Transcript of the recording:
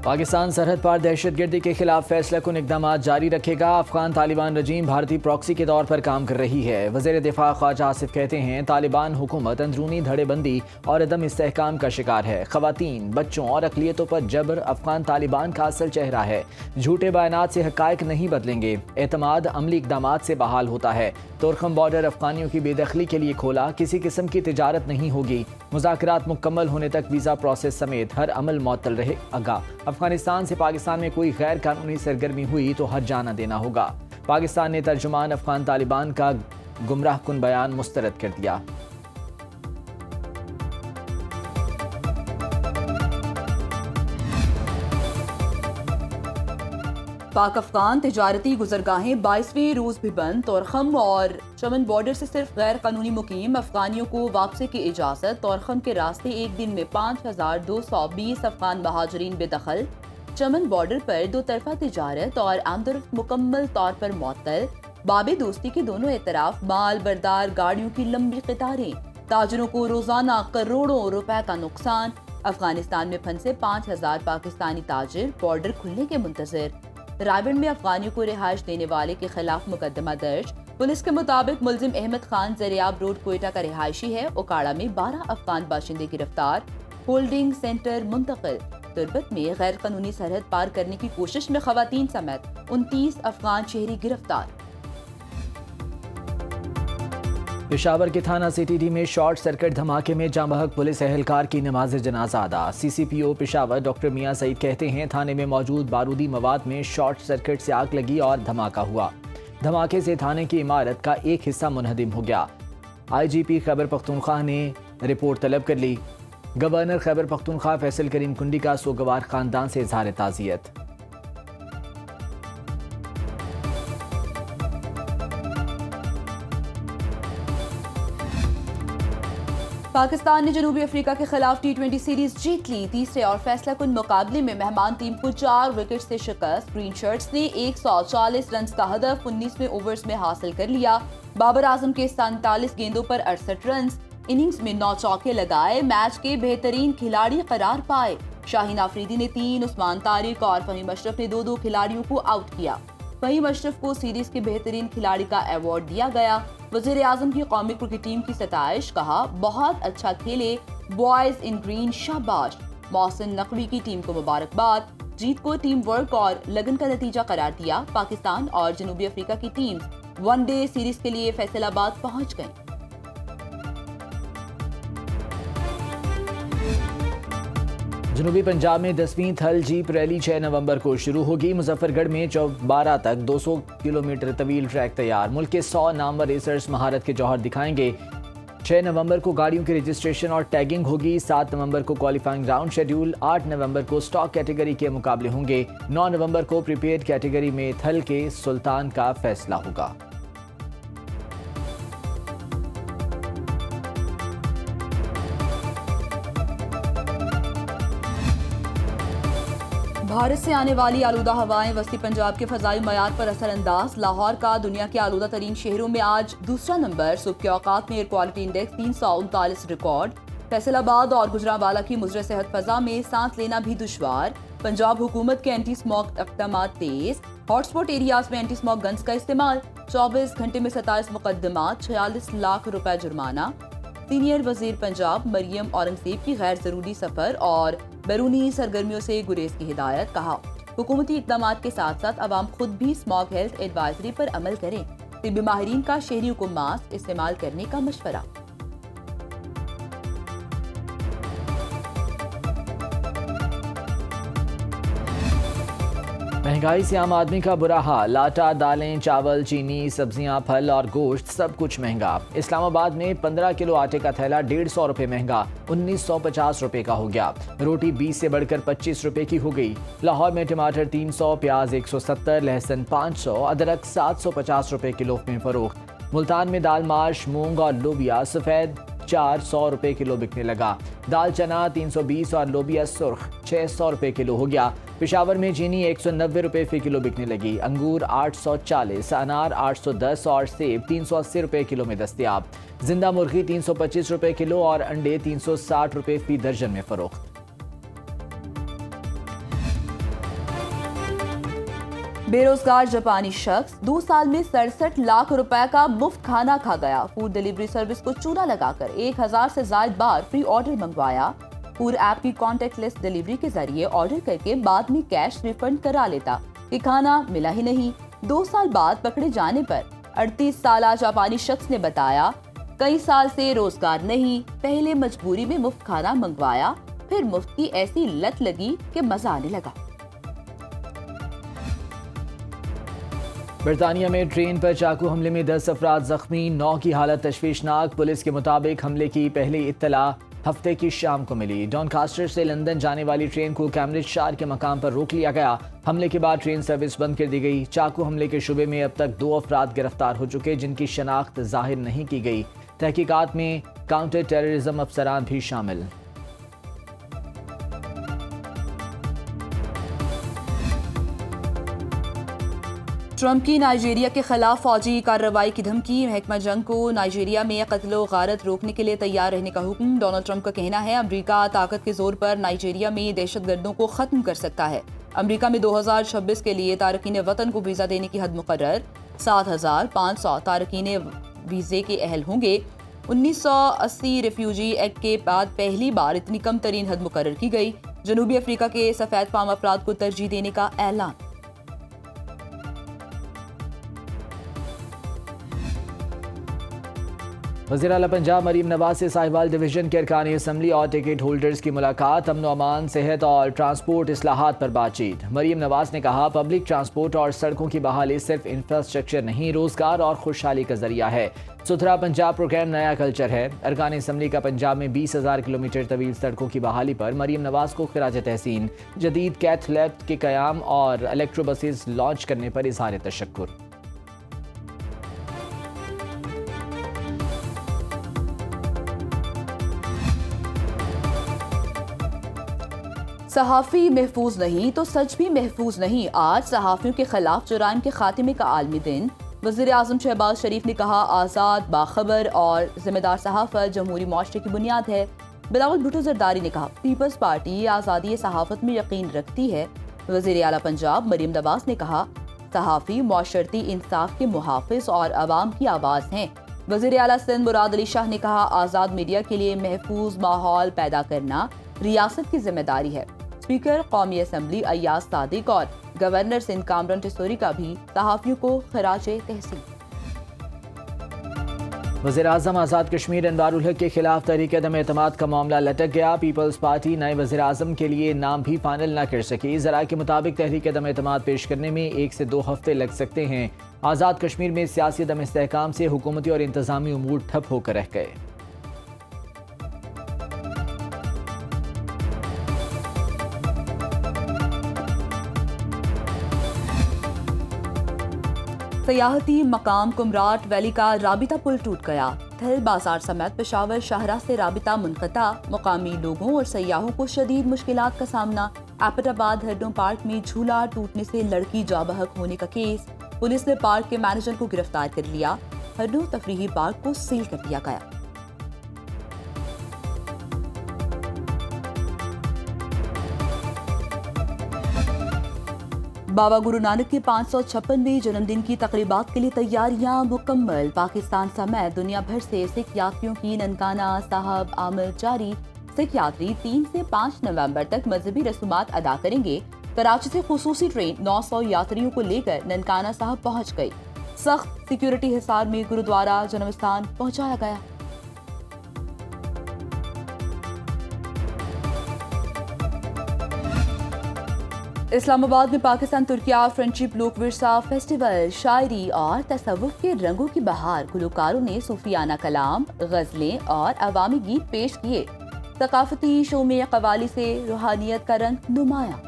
پاکستان سرحد پار دہشت گردی کے خلاف فیصلہ کن اقدامات جاری رکھے گا۔ افغان طالبان رجیم بھارتی پراکسی کے طور پر کام کر رہی ہے۔ وزیر دفاع خواجہ آصف کہتے ہیں طالبان حکومت اندرونی دھڑے بندی اور عدم استحکام کا شکار ہے۔ خواتین، بچوں اور اقلیتوں پر جبر افغان طالبان کا اصل چہرہ ہے۔ جھوٹے بیانات سے حقائق نہیں بدلیں گے۔ اعتماد عملی اقدامات سے بحال ہوتا ہے۔ تورخم بارڈر افغانیوں کی بے دخلی کے لیے کھولا، کسی قسم کی تجارت نہیں ہوگی۔ مذاکرات مکمل ہونے تک ویزا پروسیس سمیت ہر عمل معطل رہے گا۔ افغانستان سے پاکستان میں کوئی غیر قانونی سرگرمی ہوئی تو ہر جانہ دینا ہوگا۔ پاکستان نے ترجمان افغان طالبان کا گمراہ کن بیان مسترد کر دیا۔ پاک افغان تجارتی گزرگاہیں 22ویں روز بھی بند۔ تورخم اور چمن بارڈر سے صرف غیر قانونی مقیم افغانیوں کو واپسی کی اجازت۔ تورخم کے راستے ایک دن میں 5220 افغان مہاجرین بے دخل۔ چمن بارڈر پر دو طرفہ تجارت اور آمد و رفت مکمل طور پر معطل۔ باب دوستی کے دونوں اطراف مال بردار گاڑیوں کی لمبی قطاریں۔ تاجروں کو روزانہ کروڑوں روپے کا نقصان۔ افغانستان میں پھنسے 5000 پاکستانی تاجر بارڈر کھلنے کے منتظر۔ رائے میں افغانیوں کو رہائش دینے والے کے خلاف مقدمہ درج۔ پولیس کے مطابق ملزم احمد خان زریاب روڈ کوئٹہ کا رہائشی ہے۔ اوکاڑا میں 12 افغان باشندے گرفتار، ہولڈنگ سینٹر منتقل۔ تربت میں غیر قانونی سرحد پار کرنے کی کوشش میں خواتین سمیت 29 افغان شہری گرفتار۔ پشاور کے تھانہ سٹی ڈی میں شارٹ سرکٹ دھماکے میں جاں بحق پولیس اہلکار کی نماز جنازہ ادا۔ سی سی پی او پشاور ڈاکٹر میاں سعید کہتے ہیں تھانے میں موجود بارودی مواد میں شارٹ سرکٹ سے آگ لگی اور دھماکہ ہوا۔ دھماکے سے تھانے کی عمارت کا ایک حصہ منہدم ہو گیا۔ آئی جی پی خیبر پختونخوا نے رپورٹ طلب کر لی۔ گورنر خیبر پختونخوا فیصل کریم کنڈی کا سوگوار خاندان سے اظہار تعزیت۔ پاکستان نے جنوبی افریقہ کے خلاف ٹی20 سیریز جیت لی۔ تیسرے اور فیصلہ کن مقابلے میں مہمان ٹیم کو 4 وکٹ سے شکست۔ گرین شرٹس نے 140 رنز کا ہدف 19ویں اوورز میں حاصل کر لیا۔ بابر اعظم کے 47 گیندوں پر 68 رنز، اننگز میں 9 چوکے لگائے، میچ کے بہترین کھلاڑی قرار پائے۔ شاہین آفریدی نے 3، عثمان طارق اور فہیم اشرف نے 2 کھلاڑیوں کو آؤٹ کیا۔ فہیم اشرف کو سیریز کے بہترین کھلاڑی کا ایوارڈ دیا گیا۔ وزیر اعظم کی قومی کرکٹ ٹیم کی ستائش، کہا بہت اچھا کھیلے بوائز ان گرین، شاباش۔ محسن نقوی کی ٹیم کو مبارکباد۔ جیت کو ٹیم ورک اور لگن کا نتیجہ قرار دیا۔ پاکستان اور جنوبی افریقہ کی ٹیمز ون ڈے سیریز کے لیے فیصل آباد پہنچ گئیں۔ جنوبی پنجاب میں 10ویں تھل جیپ ریلی 6 نومبر کو شروع ہوگی۔ مظفر گڑھ میں 12 تک 200 کلومیٹر طویل ٹریک تیار۔ ملک کے 100 نامور ریسرز مہارت کے جوہر دکھائیں گے۔ 6 نومبر کو گاڑیوں کی رجسٹریشن اور ٹیگنگ ہوگی۔ 7 نومبر کو کوالیفائنگ راؤنڈ شیڈول۔ 8 نومبر کو سٹاک کیٹیگری کے مقابلے ہوں گے۔ 9 نومبر کو پریپیڈ کیٹیگری میں تھل کے سلطان کا فیصلہ ہوگا۔ بھارت سے آنے والی آلودہ ہوائیں وسطی پنجاب کے فضائی معیار پر اثر انداز۔ لاہور کا دنیا کے آلودہ ترین شہروں میں آج دوسرا نمبر۔ صبح کے اوقات میں air quality index 339 record. Faisal آباد اور گجرانوالہ کی مضر صحت فضا میں سانس لینا بھی دشوار۔ پنجاب حکومت کے اینٹی اسموگ اقدامات تیز۔ ہاٹ سپاٹ ایریاز میں اینٹی اسموگ گنز کا استعمال۔ 24 گھنٹے میں 27 مقدمات، 46 لاکھ روپے جرمانہ۔ سینئر وزیر پنجاب مریم اورنگزیب کی غیر ضروری سفر اور بیرونی سرگرمیوں سے گریز کی ہدایت، کہا حکومتی اقدامات کے ساتھ ساتھ عوام خود بھی اسموگ ہیلتھ ایڈوائزری پر عمل کریں۔ طبی ماہرین کا شہریوں کو ماسک استعمال کرنے کا مشورہ۔ مہنگائی سے عام آدمی کا برا حال۔ آٹا، دالیں، چاول، چینی، سبزیاں، پھل اور گوشت سب کچھ مہنگا۔ اسلام آباد میں 15 کلو آٹے کا تھیلا 150 روپے مہنگا، 1950 روپے کا ہو گیا۔ روٹی 20 سے بڑھ کر 25 روپے کی ہو گئی۔ لاہور میں ٹماٹر 300، پیاز 170، لہسن 500، ادرک 750 روپے کلو میں فروخت۔ ملتان میں دال ماش، مونگ اور لوبیا سفید 400 روپے کلو بکنے لگا۔ دال چنا 320 اور لوبیا سرخ 600 روپے کلو ہو گیا۔ پشاور میں چینی 190 روپے فی کلو بکنے لگی۔ انگور 840، انار 810 اور سیب 380 روپے کلو میں دستیاب۔ زندہ مرغی 325 روپے کلو اور انڈے 360 روپے فی درجن میں فروخت۔ بے روزگار جاپانی شخص 2 سال میں 67 لاکھ روپے کا مفت کھانا کھا گیا. فوڈ ڈیلیوری سروس کو چونا لگا کر 1000 سے زائد بار فری آرڈر منگوایا. فوڈ ایپ کی کانٹیکٹ لیس ڈیلیوری کے ذریعے آرڈر کر کے بعد میں کیش ریفنڈ کرا لیتا کہ کھانا ملا ہی نہیں. 2 سال بعد پکڑے جانے پر 38 سالہ جاپانی شخص نے بتایا کئی سال سے روزگار نہیں, پہلے مجبوری میں مفت کھانا منگوایا, پھر مفت کی ایسی لت لگی کہ مزہ آنے لگا. برطانیہ میں ٹرین پر چاقو حملے میں 10 افراد زخمی, 9 کی حالت تشویشناک. پولیس کے مطابق حملے کی پہلی اطلاع ہفتے کی شام کو ملی. ڈانکاسٹر سے لندن جانے والی ٹرین کو کیمبرج شار کے مقام پر روک لیا گیا. حملے کے بعد ٹرین سروس بند کر دی گئی. چاقو حملے کے شبے میں اب تک 2 افراد گرفتار ہو چکے جن کی شناخت ظاہر نہیں کی گئی. تحقیقات میں کاؤنٹر ٹیررزم افسران بھی شامل. ٹرمپ کی نائجیریا کے خلاف فوجی کارروائی کی دھمکی. محکمہ جنگ کو نائجیریا میں قتل و غارت روکنے کے لیے تیار رہنے کا حکم. ڈونلڈ ٹرمپ کا کہنا ہے امریکہ طاقت کے زور پر نائجیریا میں دہشت گردوں کو ختم کر سکتا ہے. امریکہ میں 2026 کے لیے تارکین وطن کو ویزا دینے کی حد مقرر. 7500 تارکین ویزے کے اہل ہوں گے. 1980 ریفیوجی ایکٹ کے بعد پہلی بار اتنی کم ترین حد مقرر کی گئی. جنوبی افریقہ کے سفید فام افراد کو ترجیح دینے کا اعلان. وزیر اعلیٰ پنجاب مریم نواز سے ساہیوال ڈویژن کے ارکان اسمبلی اور ٹکٹ ہولڈرز کی ملاقات. امن و امان, صحت اور ٹرانسپورٹ اصلاحات پر بات چیت. مریم نواز نے کہا پبلک ٹرانسپورٹ اور سڑکوں کی بحالی صرف انفراسٹرکچر نہیں, روزگار اور خوشحالی کا ذریعہ ہے. ستھرا پنجاب پروگرام نیا کلچر ہے. ارکان اسمبلی کا پنجاب میں 20,000 کلومیٹر طویل سڑکوں کی بحالی پر مریم نواز کو خراج تحسین. جدید کیتھ لیب کے قیام اور الیکٹرو بسز لانچ کرنے پر اظہار تشکر. صحافی محفوظ نہیں تو سچ بھی محفوظ نہیں. آج صحافیوں کے خلاف جرائم کے خاتمے کا عالمی دن. وزیر اعظم شہباز شریف نے کہا آزاد, باخبر اور ذمہ دار صحافت جمہوری معاشرے کی بنیاد ہے. بلاول بھٹو زرداری نے کہا پیپلز پارٹی آزادی صحافت میں یقین رکھتی ہے. وزیر اعلیٰ پنجاب مریم نواز نے کہا صحافی معاشرتی انصاف کے محافظ اور عوام کی آواز ہیں. وزیر اعلیٰ سندھ مراد علی شاہ نے کہا آزاد میڈیا کے لیے محفوظ ماحول پیدا کرنا ریاست کی ذمہ داری ہے. اسپیکر قومی اسمبلی ایاز صادق اور گورنر سندھ کامران ٹیسوری کا بھی صحافیوں کو خراج تحسین. وزیر اعظم آزاد کشمیر انوار الحق کے خلاف تحریک عدم اعتماد کا معاملہ لٹک گیا. پیپلز پارٹی نئے وزیر اعظم کے لیے نام بھی فائنل نہ کر سکی. ذرائع کے مطابق تحریک عدم اعتماد پیش کرنے میں 1 سے 2 ہفتے لگ سکتے ہیں. آزاد کشمیر میں سیاسی عدم استحکام سے حکومتی اور انتظامی امور ٹھپ ہو کر رہ گئے. سیاحتی مقام کمراٹ ویلی کا رابطہ پل ٹوٹ گیا. تھل بازار سمیت پشاور شاہراہ سے رابطہ منقطع. مقامی لوگوں اور سیاحوں کو شدید مشکلات کا سامنا. ایبٹ آباد ہرڈوں پارک میں جھولا ٹوٹنے سے لڑکی جاں بحق ہونے کا کیس. پولیس نے پارک کے مینیجر کو گرفتار کر لیا. ہرڈوں تفریحی پارک کو سیل کر دیا گیا. بابا گرو نانک کے 556ویں جنم دن کی تقریبات کے لیے تیاریاں مکمل. پاکستان سمیت دنیا بھر سے سکھ یاتریوں کی ننکانہ صاحب آمد جاری. سکھ یاتری 3 سے 5 نومبر تک مذہبی رسومات ادا کریں گے. کراچی سے خصوصی ٹرین 900 یاتریوں کو لے کر ننکانہ صاحب پہنچ گئی. سخت سیکیورٹی حصار میں گرودوارہ جنم استھان پہنچایا گیا. اسلام آباد میں پاکستان ترکیہ فرینڈشپ لوک ورثہ فیسٹیول. شاعری اور تصوف کے رنگوں کی بہار. گلوکاروں نے صوفیانہ کلام, غزلیں اور عوامی گیت پیش کیے. ثقافتی شو میں قوالی سے روحانیت کا رنگ نمایاں.